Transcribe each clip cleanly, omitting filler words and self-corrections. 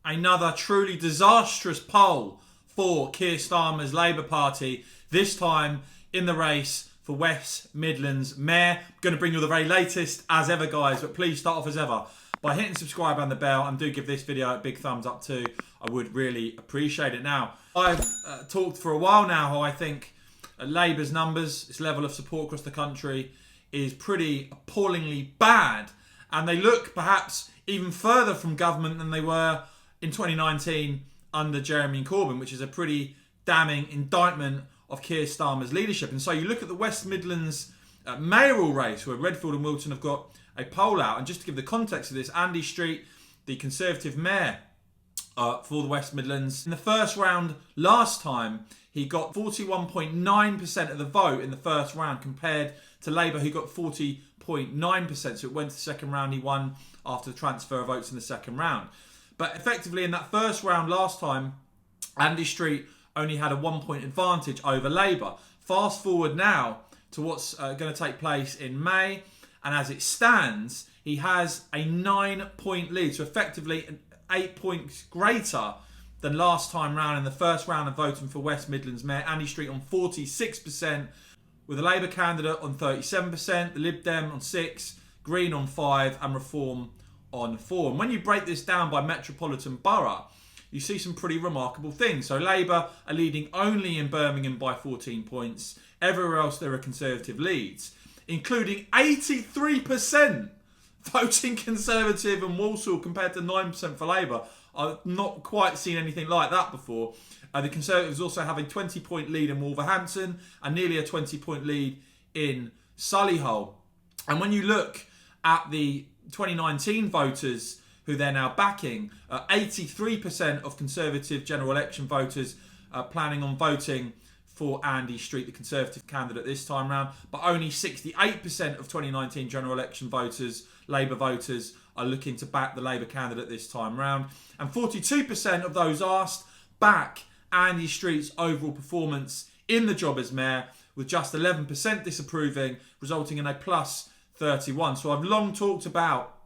another truly disastrous poll for Keir Starmer's Labour Party, this time in the race for West Midlands Mayor. I'm going to bring you the very latest as ever, guys, but please start off as ever by hitting subscribe and the bell, and do give this video a big thumbs up too. I would really appreciate it. Now, I've talked for a while now how I think Labour's numbers, its level of support across the country, is pretty appallingly bad, and they look perhaps even further from government than they were in 2019 under Jeremy Corbyn, which is a pretty damning indictment of Keir Starmer's leadership. And so you look at the West Midlands mayoral race, where Redfield and Wilton have got a poll out, and just to give the context of this, Andy Street, the Conservative mayor for the West Midlands, in the first round last time, he got 41.9% of the vote in the first round, compared to Labour, who got 40.9%. So it went to the second round, he won after the transfer of votes in the second round. But effectively, in that first round last time, Andy Street only had a 1 point advantage over Labour. Fast forward now to what's going to take place in May, and as it stands, he has a 9 point lead. So effectively, 8 points greater than last time round in the first round of voting for West Midlands Mayor. Andy Street on 46%, with the Labour candidate on 37%, the Lib Dem on 6%, Green on 5%, and Reform on 4%. And when you break this down by metropolitan borough, you see some pretty remarkable things. So Labour are leading only in Birmingham by 14 points. Everywhere else there are Conservative leads, including 83% voting Conservative in Walsall compared to 9% for Labour. I've not quite seen anything like that before. The Conservatives also have a 20-point lead in Wolverhampton and nearly a 20-point lead in Solihull. And when you look at the 2019 voters who they're now backing, 83% of Conservative general election voters are planning on voting for Andy Street, the Conservative candidate, this time round, but only 68% of 2019 general election voters, Labour voters, are looking to back the Labour candidate this time round. And 42% of those asked back Andy Street's overall performance in the job as mayor, with just 11% disapproving, resulting in a plus 31. So I've long talked about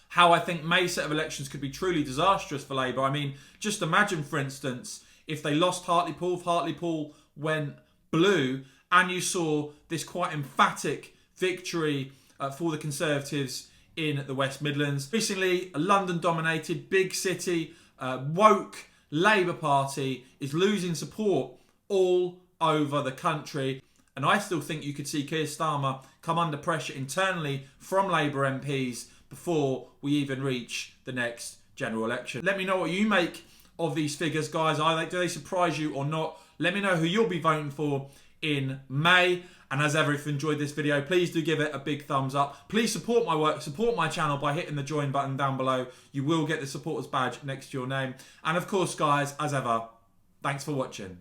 how I think May's set of elections could be truly disastrous for Labour. I mean, just imagine, for instance, if they lost Hartlepool, if Hartlepool went blue, and you saw this quite emphatic victory for the Conservatives in the West Midlands. Recently, a London-dominated, big city, woke Labour Party is losing support all over the country. And I still think you could see Keir Starmer come under pressure internally from Labour MPs before we even reach the next general election. Let me know what you make of these figures, guys. Do they surprise you or not? Let me know who you'll be voting for in May. And as ever, if you enjoyed this video, please do give it a big thumbs up. Please support my work, support my channel by hitting the join button down below. You will get the supporters badge next to your name. And of course, guys, as ever, thanks for watching.